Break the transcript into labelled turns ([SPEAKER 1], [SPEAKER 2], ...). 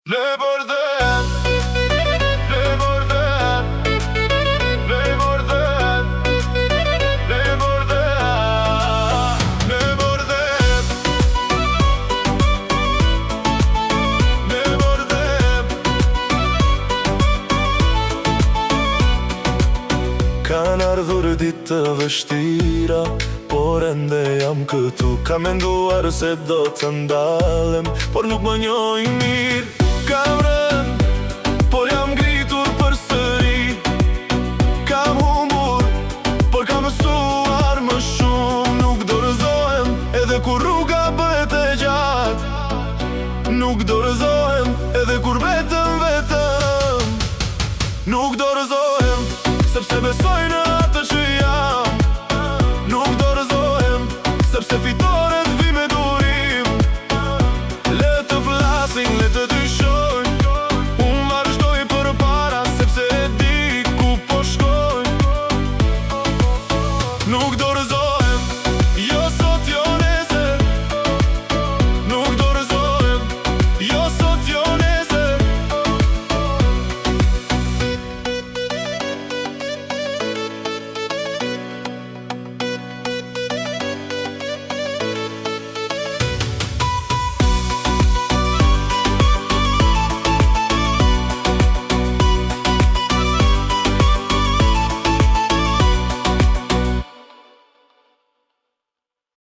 [SPEAKER 1] Le bordel, le bordel, le bordel, le bordel, le bordel, le bordel. Kanë ardhur ditë të vështira, por ende jam këtu. Kam menduar se do të ndalem, por nuk më njohin mirë. Kam rënë, por jam ngritur përsëri. Kam humbur, por kam mësuar më shumë. Nuk dorëzohem, edhe kur rruga bëhet e gjatë. Nuk dorëzohem,